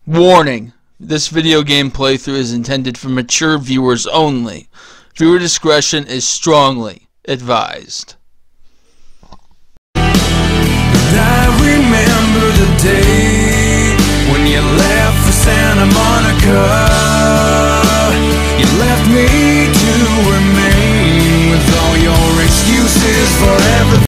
Warning: this video game playthrough is intended for mature viewers only. Viewer discretion is strongly advised. I remember the day when you left for Santa Monica. You left me to remain with all your excuses for everything.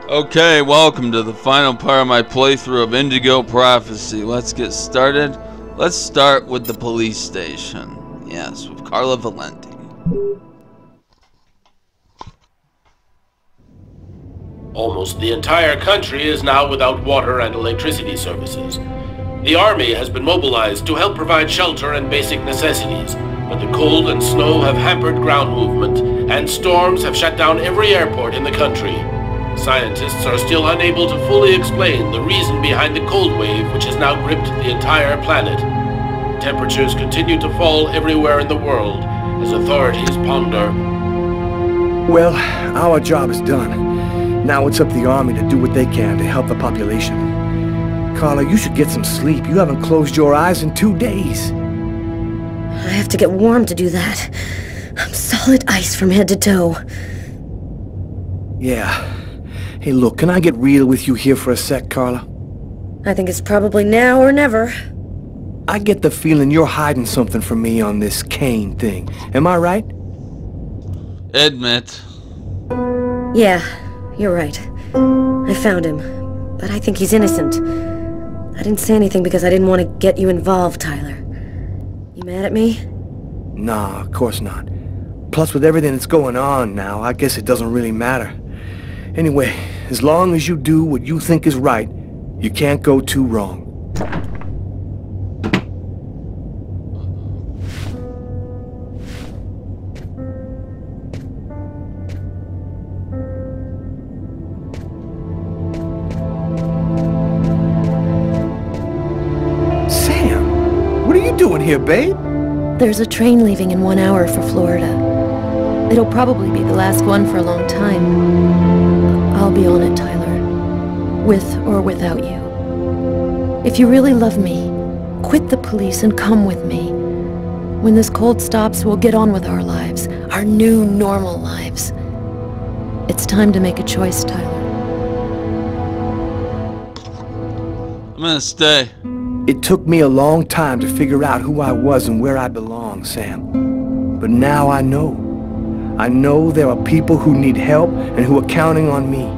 Okay, welcome to the final part of my playthrough of Indigo Prophecy. Let's get started. Let's start with the police station. Yes, with Carla Valenti. Almost the entire country is now without water and electricity services. The army has been mobilized to help provide shelter and basic necessities, but the cold and snow have hampered ground movement, and storms have shut down every airport in the country. Scientists are still unable to fully explain the reason behind the cold wave which has now gripped the entire planet. Temperatures continue to fall everywhere in the world as authorities ponder. Well, our job is done. Now it's up to the army to do what they can to help the population. Carla, you should get some sleep. You haven't closed your eyes in 2 days. I have to get warm to do that. I'm solid ice from head to toe. Yeah. Hey, look, can I get real with you here for a sec, Carla? I think it's probably now or never. I get the feeling you're hiding something from me on this Kane thing. Am I right? Admit. Yeah, you're right. I found him, but I think he's innocent. I didn't say anything because I didn't want to get you involved, Tyler. You mad at me? Nah, of course not. Plus, with everything that's going on now, I guess it doesn't really matter. Anyway, as long as you do what you think is right, you can't go too wrong. Sam, what are you doing here, babe? There's a train leaving in 1 hour for Florida. It'll probably be the last one for a long time. I'll be on it, Tyler. With or without you. If you really love me, quit the police and come with me. When this cold stops, we'll get on with our lives. Our new, normal lives. It's time to make a choice, Tyler. I'm gonna stay. It took me a long time to figure out who I was and where I belong, Sam. But now I know. I know there are people who need help and who are counting on me.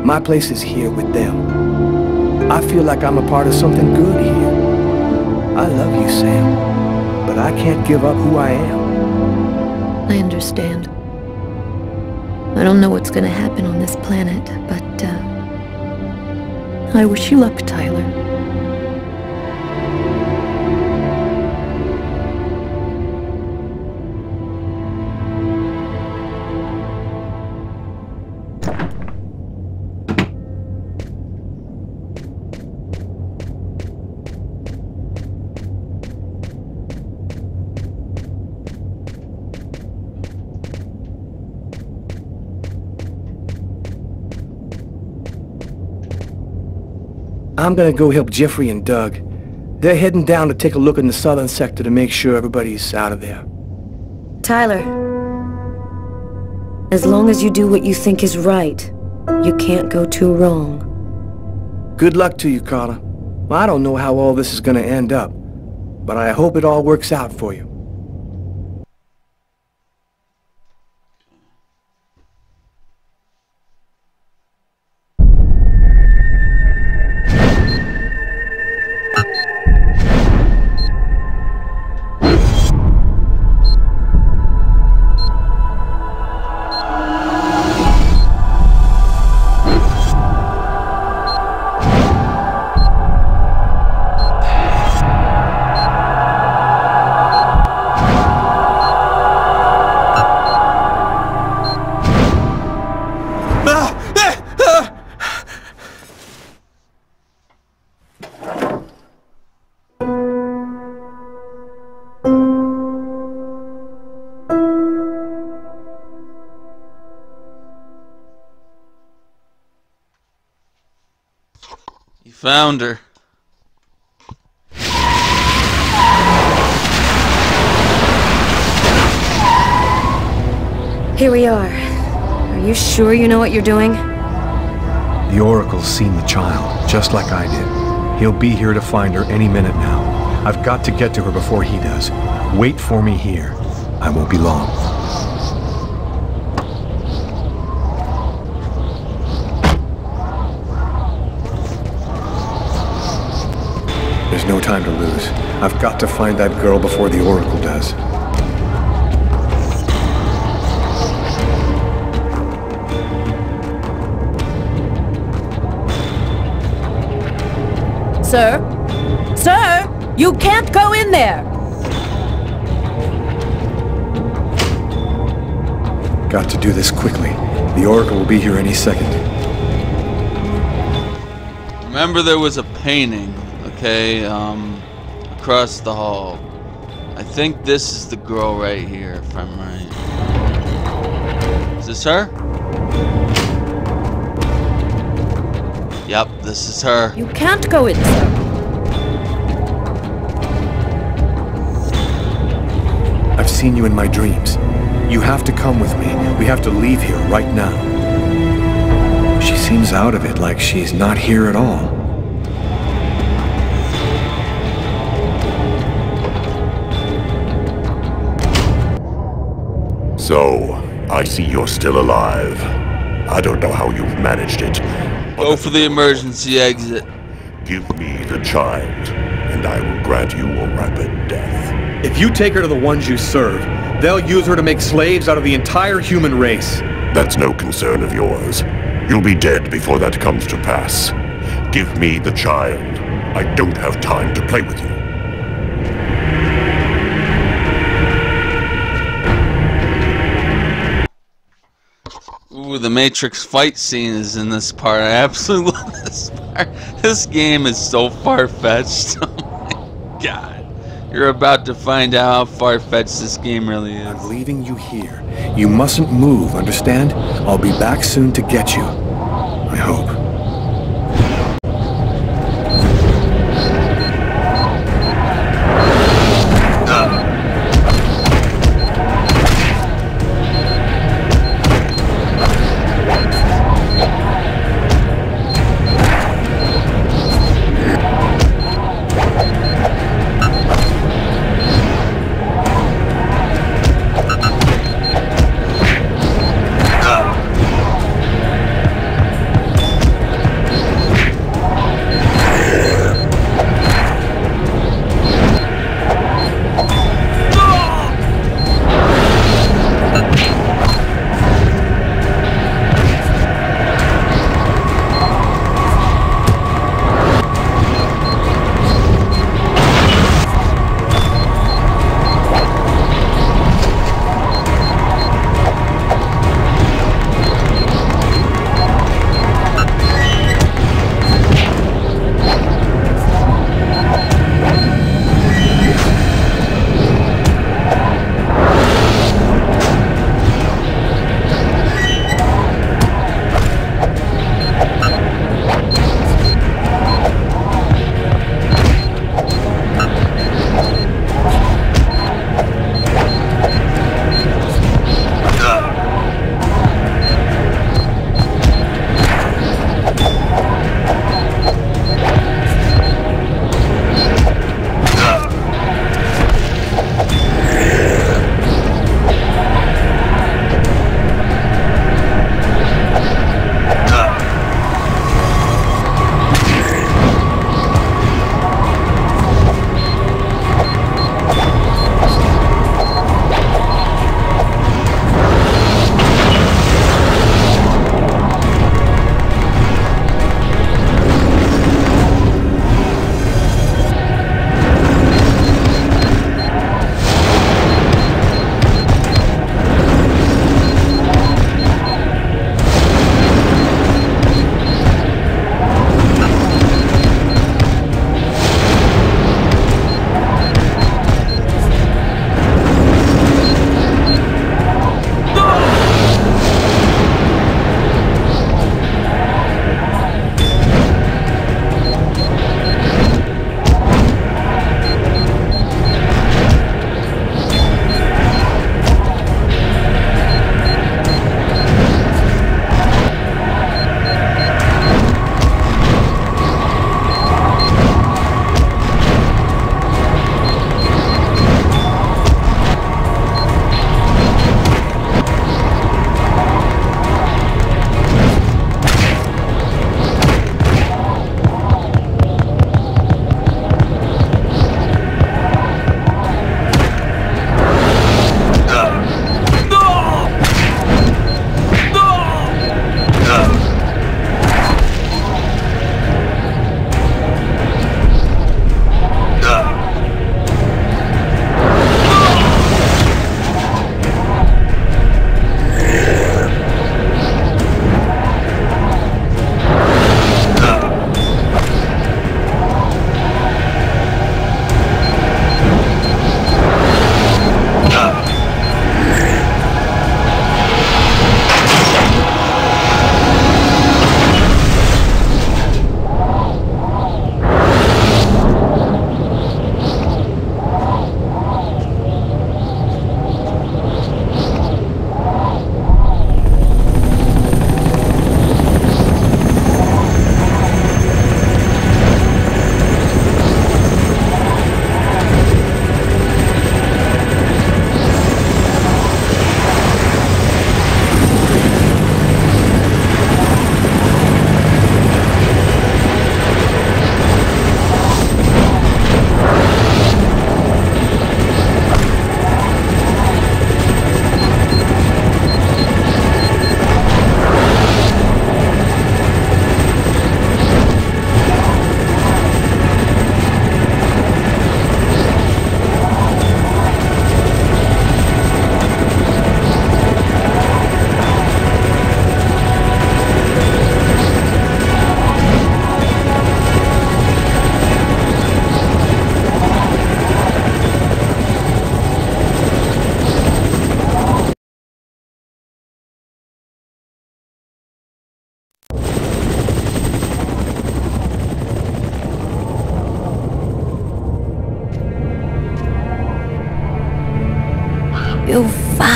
My place is here with them. I feel like I'm a part of something good here. I love you, Sam, but I can't give up who I am. I understand. I don't know what's gonna happen on this planet, but, I wish you luck, Tyler. I'm gonna go help Jeffrey and Doug. They're heading down to take a look in the southern sector to make sure everybody's out of there. Tyler, as long as you do what you think is right, you can't go too wrong. Good luck to you, Carla. Well, I don't know how all this is gonna end up, but I hope it all works out for you. You found her. Here we are. Are you sure you know what you're doing? The Oracle's seen the child, just like I did. He'll be here to find her any minute now. I've got to get to her before he does. Wait for me here. I won't be long. There's no time to lose. I've got to find that girl before the Oracle does. Sir? Sir! You can't go in there! Got to do this quickly. The Oracle will be here any second. Remember, there was a painting, okay, across the hall. I think this is the girl right here, if I'm right. Is this her? Yep, this is her. You can't go in, sir. I've seen you in my dreams. You have to come with me. We have to leave here right now. She seems out of it, like she's not here at all. So, I see you're still alive. I don't know how you've managed it. Go for the emergency exit. Give me the child, and I will grant you a rapid death. If you take her to the ones you serve, they'll use her to make slaves out of the entire human race. That's no concern of yours. You'll be dead before that comes to pass. Give me the child. I don't have time to play with you. Ooh, the Matrix fight scene is in this part. I absolutely love this part. This game is so far-fetched. Oh my god. You're about to find out how far-fetched this game really is. I'm leaving you here. You mustn't move, understand? I'll be back soon to get you. I hope.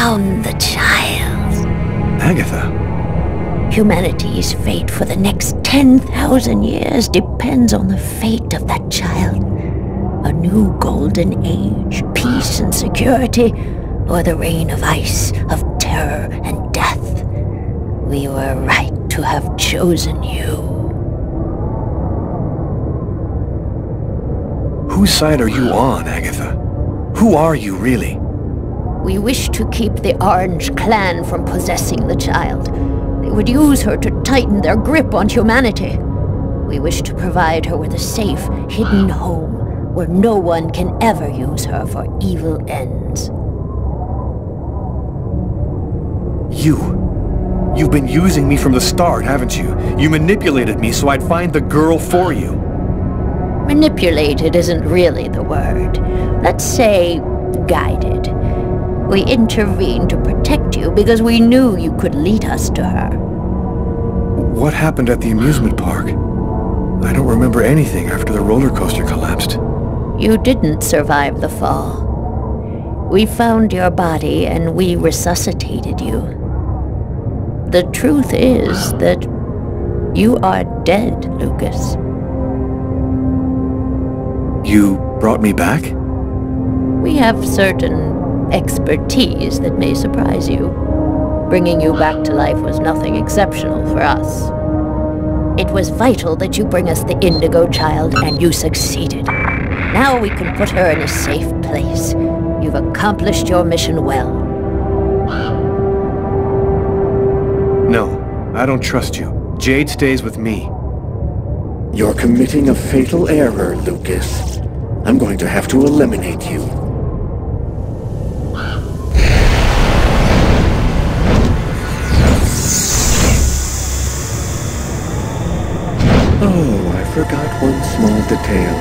found the child. Agatha. Humanity's fate for the next 10,000 years depends on the fate of that child. A new golden age, peace and security, or the reign of ice, of terror and death. We were right to have chosen you. Whose side are you on, Agatha? Who are you, really? We wish to keep the Orange Clan from possessing the child. They would use her to tighten their grip on humanity. We wish to provide her with a safe, hidden home where no one can ever use her for evil ends. You've been using me from the start, haven't you? You manipulated me so I'd find the girl for you. Manipulated isn't really the word. Let's say guided. We intervened to protect you because we knew you could lead us to her. What happened at the amusement park? I don't remember anything after the roller coaster collapsed. You didn't survive the fall. We found your body and we resuscitated you. The truth is that you are dead, Lucas. You brought me back? We have certain expertise that may surprise you. Bringing you back to life was nothing exceptional for us. It was vital that you bring us the Indigo child, and you succeeded. Now we can put her in a safe place. You've accomplished your mission well. No, I don't trust you. Jade stays with me. You're committing a fatal error, Lucas. I'm going to have to eliminate you. Oh, I forgot one small detail.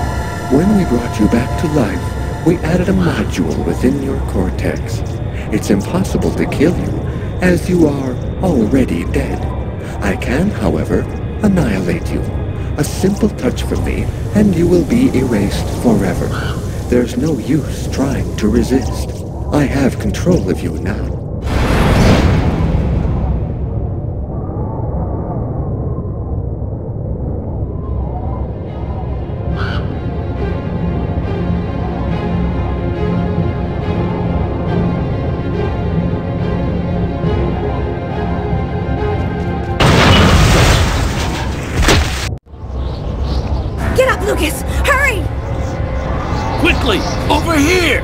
When we brought you back to life, we added a module within your cortex. It's impossible to kill you, as you are already dead. I can, however, annihilate you. A simple touch from me, and you will be erased forever. There's no use trying to resist. I have control of you now. Get up, Lucas! Hurry! Quickly! Over here!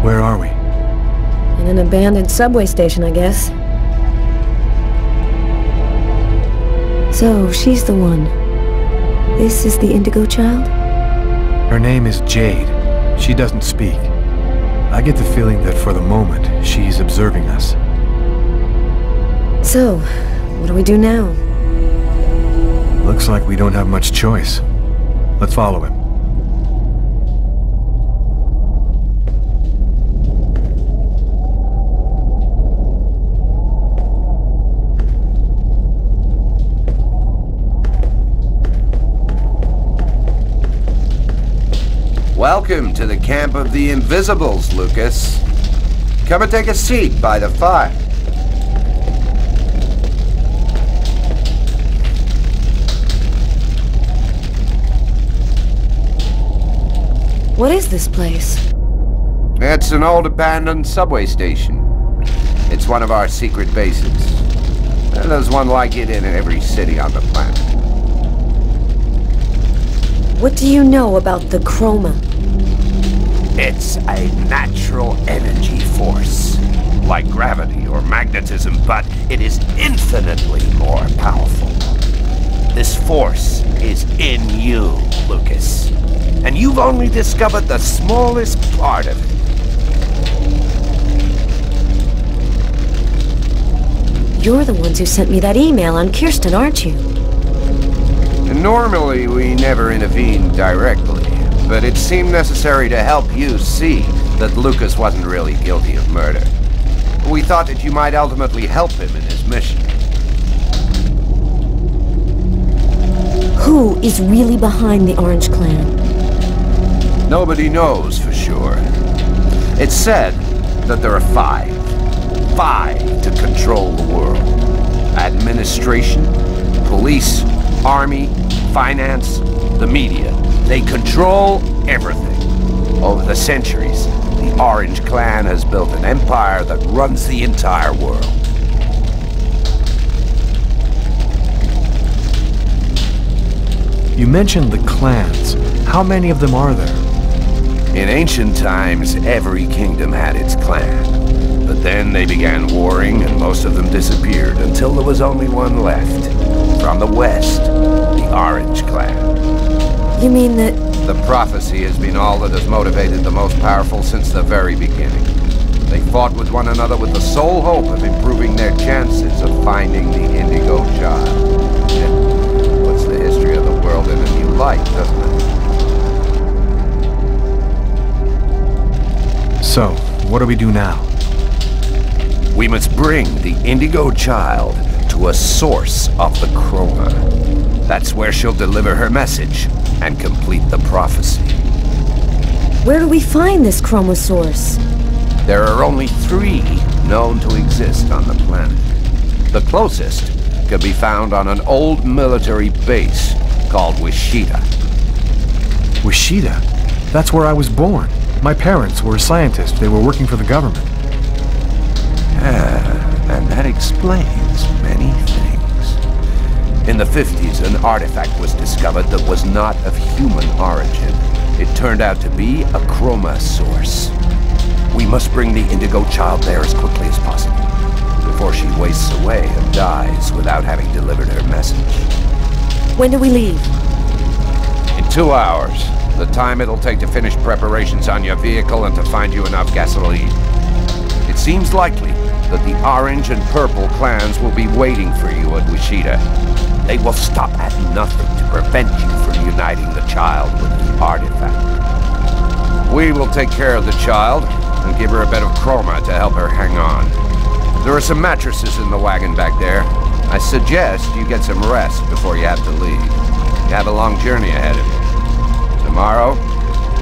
Where are we? In an abandoned subway station, I guess. So, she's the one. This is the Indigo child? Her name is Jade. She doesn't speak. I get the feeling that for the moment, she's observing us. So, what do we do now? Looks like we don't have much choice. Let's follow him. Welcome to the camp of the Invisibles, Lucas. Come and take a seat by the fire. What is this place? It's an old abandoned subway station. It's one of our secret bases. And there's one like it in every city on the planet. What do you know about the chroma? It's a natural energy force, like gravity or magnetism, but it is infinitely more powerful. This force is in you, Lucas, and you've only discovered the smallest part of it. You're the ones who sent me that email on Kirsten, aren't you? Normally, we never intervene directly, but it seemed necessary to help you see that Lucas wasn't really guilty of murder. We thought that you might ultimately help him in his mission. Who is really behind the Orange Clan? Nobody knows for sure. It's said that there are five to control the world. Administration, police, army, finance, the media. They control everything. Over the centuries, the Orange Clan has built an empire that runs the entire world. You mentioned the clans. How many of them are there? In ancient times, every kingdom had its clan. But then they began warring, and most of them disappeared until there was only one left. From the west, the Orange Clan. You mean that... The prophecy has been all that has motivated the most powerful since the very beginning. They fought with one another with the sole hope of improving their chances of finding the Indigo child. It puts the history of the world in a new light, doesn't it? So, what do we do now? We must bring the Indigo child to a source of the chroma. That's where she'll deliver her message and complete the prophecy. Where do we find this chroma source? There are only 3 known to exist on the planet. The closest can be found on an old military base called Wichita. Wichita? That's where I was born. My parents were scientists. They were working for the government. And that explains many things. In the 50s, an artifact was discovered that was not of human origin. It turned out to be a chroma source. We must bring the Indigo child there as quickly as possible, before she wastes away and dies without having delivered her message. When do we leave? In 2 hours. The time it'll take to finish preparations on your vehicle and to find you enough gasoline. It seems likely that the Orange and Purple clans will be waiting for you at Wichita. They will stop at nothing to prevent you from uniting the child with the artifact. We will take care of the child and give her a bit of chroma to help her hang on. There are some mattresses in the wagon back there. I suggest you get some rest before you have to leave. You have a long journey ahead of you. Tomorrow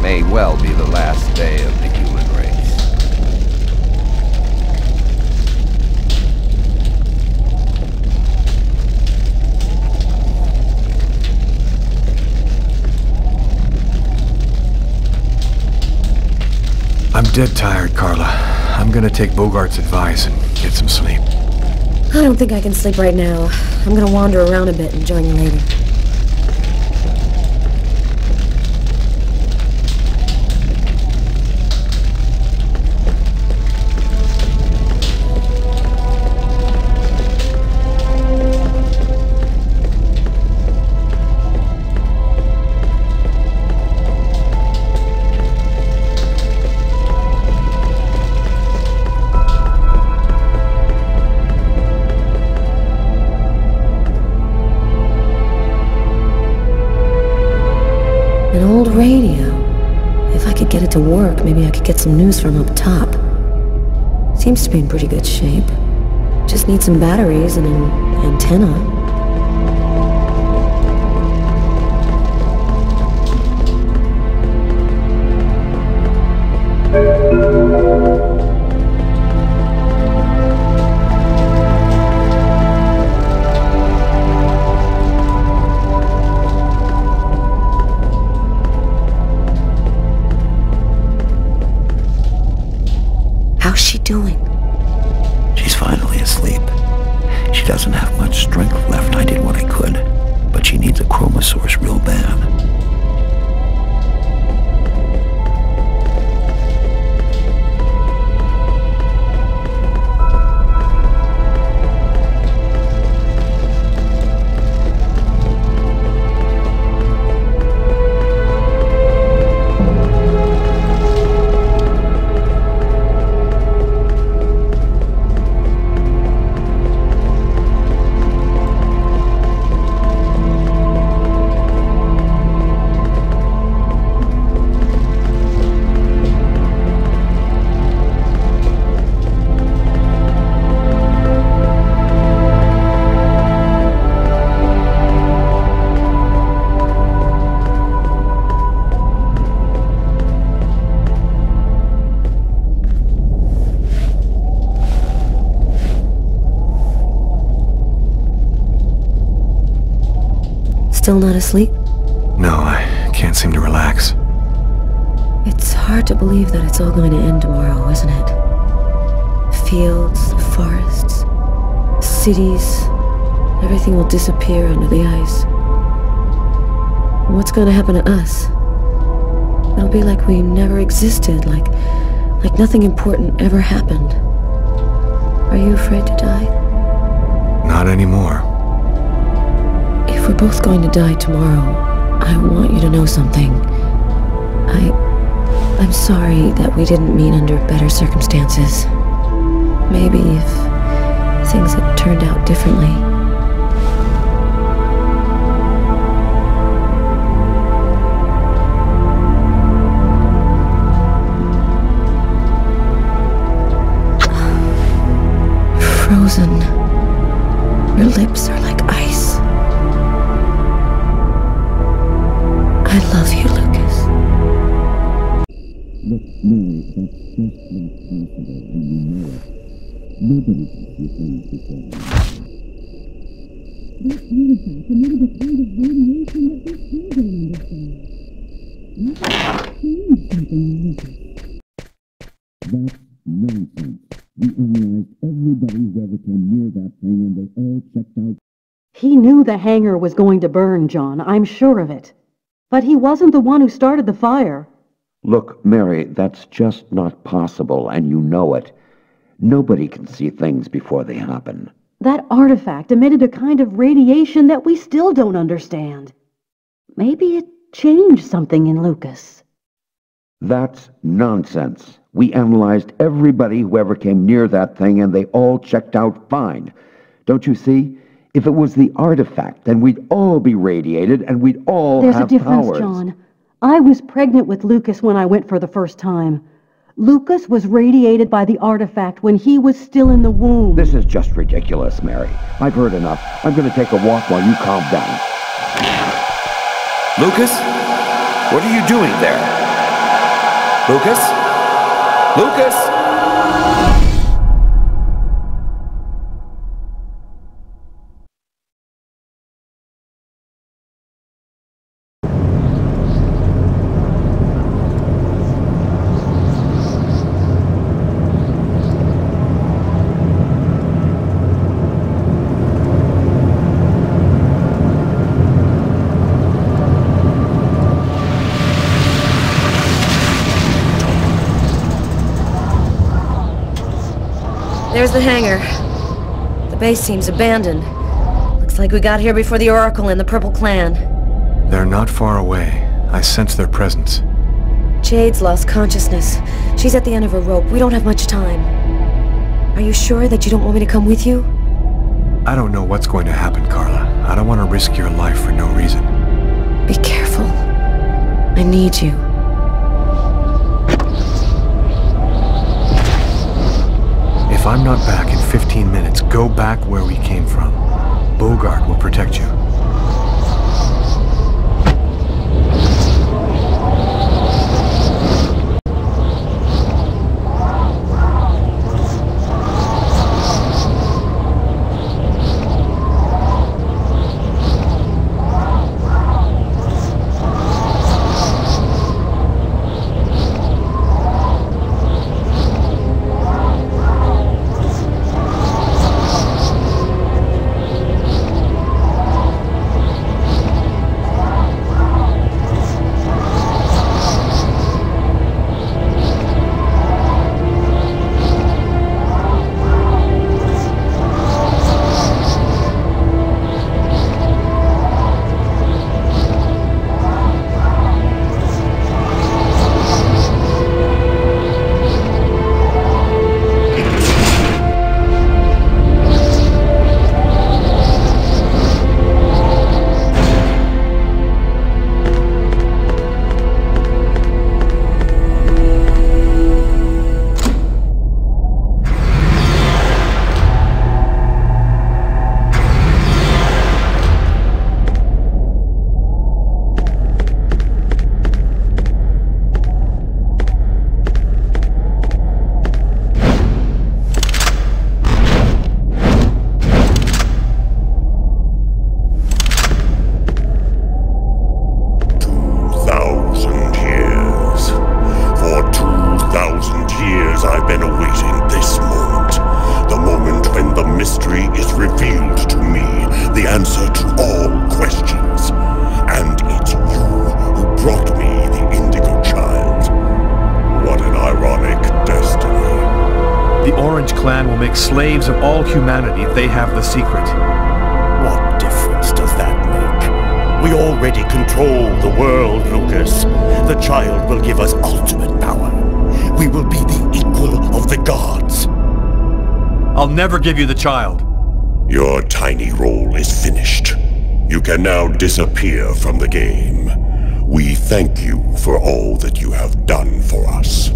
may well be the last day of the human race. I'm dead tired, Carla. I'm gonna take Bogart's advice and get some sleep. I don't think I can sleep right now. I'm gonna wander around a bit and join you later. to work, maybe I could get some news from up top. Seems to be in pretty good shape. Just need some batteries and an antenna. How's she doing? She's finally asleep. She doesn't have much strength left. I did what I could, but she needs a chromosource real bad. Still not asleep? No, I can't seem to relax. It's hard to believe that it's all going to end tomorrow, isn't it? The fields, the forests, the cities, everything will disappear under the ice. And what's going to happen to us? It'll be like we never existed, like nothing important ever happened. Are you afraid to die? Not anymore. If we're both going to die tomorrow, I want you to know something. I'm sorry that we didn't meet under better circumstances. Maybe if things had turned out differently. Frozen. Your lips are like ice. I love you, Lucas. Look, Mary, that's just not possible, and you know it. Nobody can see things before them. That artifact emitted a kind of radiation that we still don't understand. You have changed something, Lucas. That's nonsense. We analyzed everybody who ever came near that thing, and they all checked out. He knew the hangar was going to burn, John. I'm sure of it. But he wasn't the one who started the fire. Look, Mary, that's just not possible, and you know it. Nobody can see things before they happen. That artifact emitted a kind of radiation that we still don't understand. Maybe it changed something in Lucas. That's nonsense. We analyzed everybody who ever came near that thing, and they all checked out fine. Don't you see? If it was the artifact, then we'd all be radiated, and we'd all have powers. There's a difference, John. I was pregnant with Lucas when I went for the first time. Lucas was radiated by the artifact when he was still in the womb. This is just ridiculous, Mary. I've heard enough. I'm going to take a walk while you calm down. Lucas? What are you doing there? Lucas? Lucas? There's the hangar. The base seems abandoned. Looks like we got here before the Oracle and the Purple Clan. They're not far away. I sense their presence. Jade's lost consciousness. She's at the end of her rope. We don't have much time. Are you sure that you don't want me to come with you? I don't know what's going to happen, Carla. I don't want to risk your life for no reason. Be careful. I need you. If I'm not back in 15 minutes, go back where we came from. Bogart will protect you. Slaves of all humanity if they have the secret. What difference does that make? We already control the world, Lucas. The child will give us ultimate power. We will be the equal of the gods. I'll never give you the child. Your tiny role is finished. You can now disappear from the game. We thank you for all that you have done for us.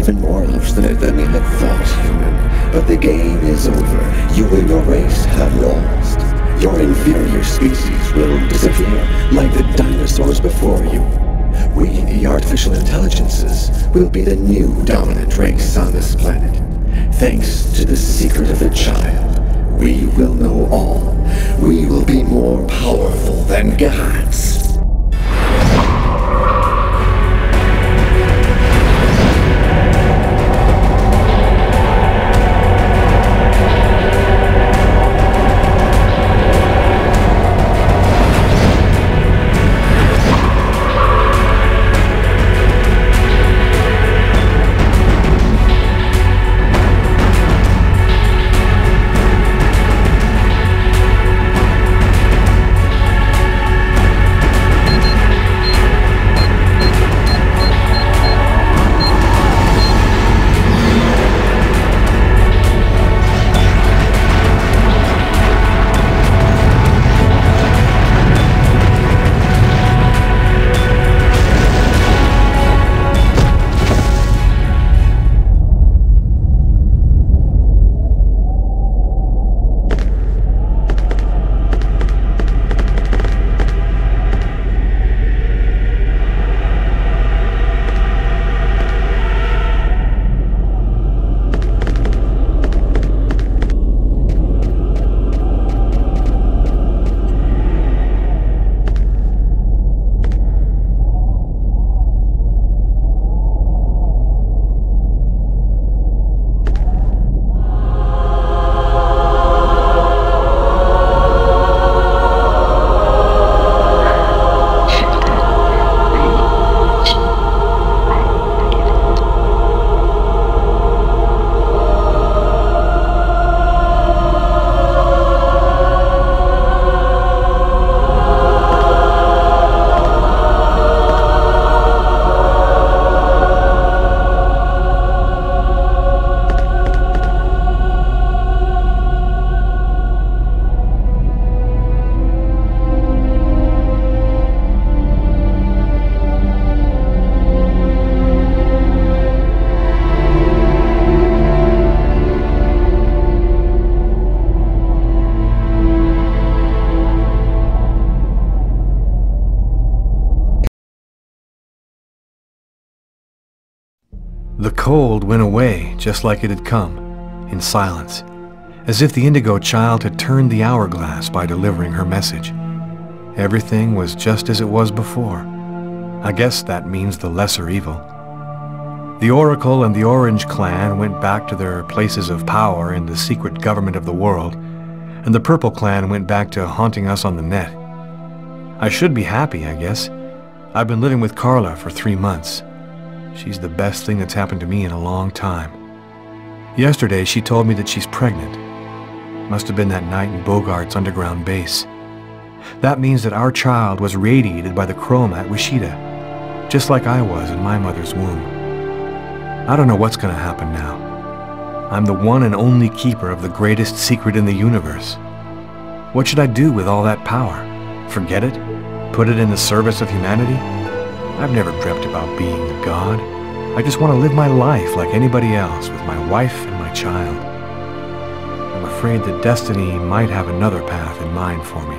even more obstinate than we had thought, human. But the game is over. You and your race have lost. Your inferior species will disappear like the dinosaurs before you. We, the artificial intelligences, will be the new dominant race on this planet. Thanks to the secret of the child, we will know all. We will be more powerful than gods. The cold went away just like it had come, in silence, as if the Indigo child had turned the hourglass by delivering her message. Everything was just as it was before. I guess that means the lesser evil. The Oracle and the Orange Clan went back to their places of power in the secret government of the world, and the Purple Clan went back to haunting us on the net. I should be happy, I guess. I've been living with Carla for 3 months. She's the best thing that's happened to me in a long time. Yesterday, she told me that she's pregnant. Must have been that night in Bogart's underground base. That means that our child was radiated by the chroma at Wishida, just like I was in my mother's womb. I don't know what's going to happen now. I'm the one and only keeper of the greatest secret in the universe. What should I do with all that power? Forget it? Put it in the service of humanity? I've never dreamt about being a god. I just want to live my life like anybody else with my wife and my child. I'm afraid that destiny might have another path in mind for me.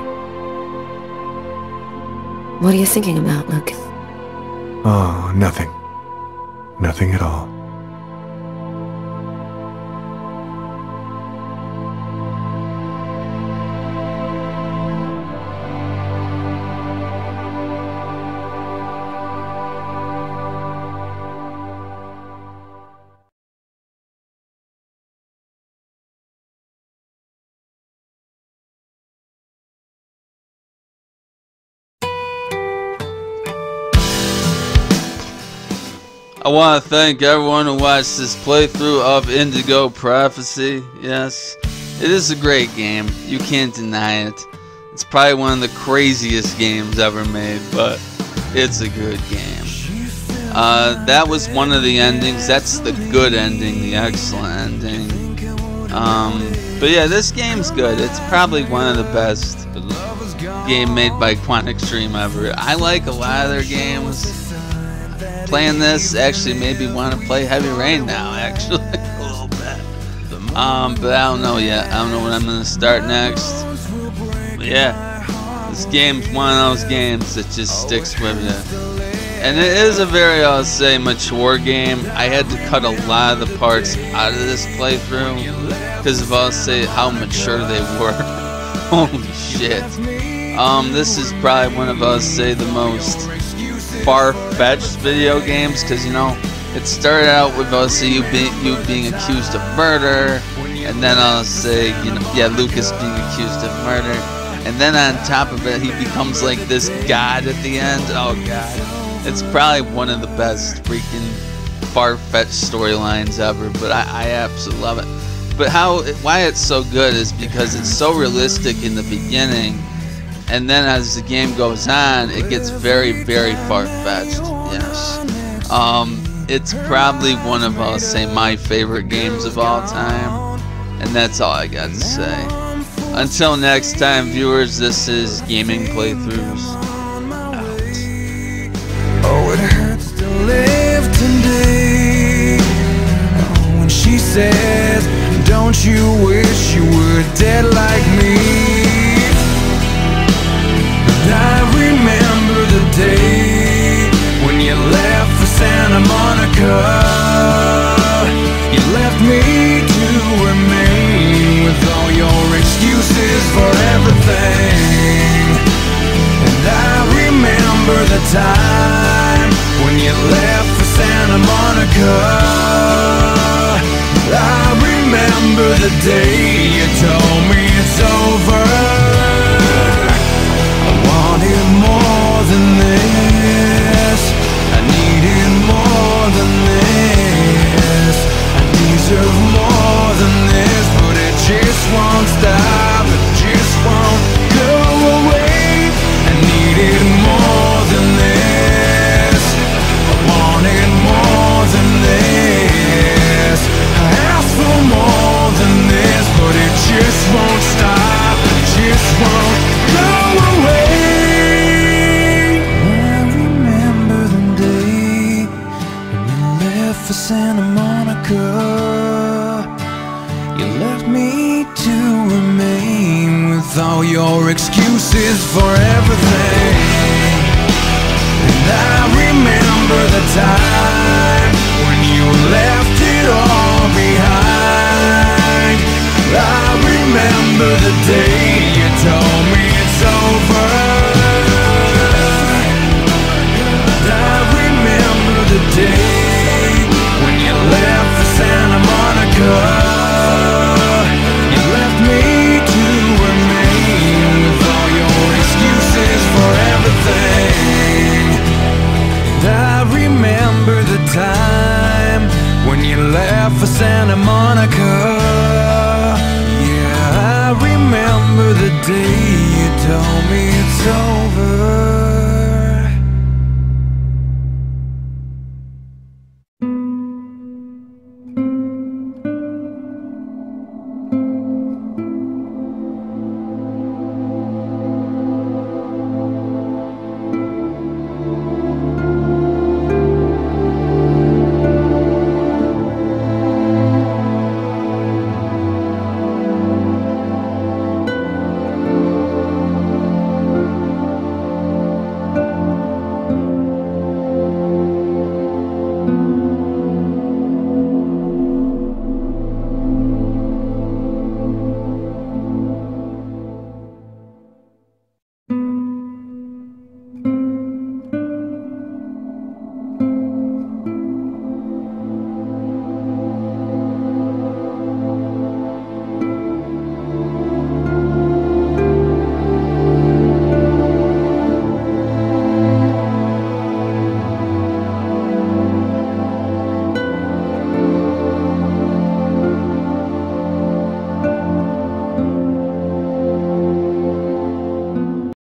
What are you thinking about, Lucas? Oh, nothing. Nothing at all. I want to thank everyone who watched this playthrough of Indigo Prophecy. Yes, it is a great game. You can't deny it. It's probably one of the craziest games ever made, but it's a good game. That was one of the endings. That's the good ending, the excellent ending. But yeah, this game's good. It's probably one of the best game made by Quantum Extreme ever. I like a lot of their games. Playing this actually made me want to play Heavy Rain now, actually, a little bit. But I don't know yet. I don't know what I'm going to start next. Yeah, this game's one of those games that just sticks with you. And it is a very, I'll say, mature game. I had to cut a lot of the parts out of this playthrough because of, I'll say, how mature they were. Holy shit. This is probably one of, I'll say, the most far-fetched video games because, you know, it started out with, I'll say, you being accused of murder, and then I'll say, you know, yeah, Lucas being accused of murder, and then on top of it, he becomes like this god at the end. Oh god. It's probably one of the best freaking far-fetched storylines ever, but I absolutely love it. But why it's so good is because it's so realistic in the beginning, and then as the game goes on, it gets very, very far-fetched. Yes. It's probably one of, I'll say, my favorite games of all time, and that's all I got to say. Until next time, viewers, this is Gaming Playthroughs. Oh, it hurts to live today. Oh, when she says, don't you wish you were dead like me? But I remember the day when you left for Santa Monica. You left me to remain with all your excuses for everything. And I remember the time when you left for Santa Monica. I remember the day you told me it's over. I wanted more than this. I needed more than this. I deserve more than this. But it just won't stop. It just won't go away. I needed more than this. I wanted more than this. I asked for more than this, but it just won't stop. It just won't go away. I remember the day when you left for Santa Monica. You left me to remain with all your excuses for everything. And I remember the time when you left it all behind. I remember the day you told me it's over. I remember the day when you left for Santa Monica. You left me to remain with all your excuses for everything. And I remember the time when you left for Santa Monica. Yeah, I remember the day you told me it's over.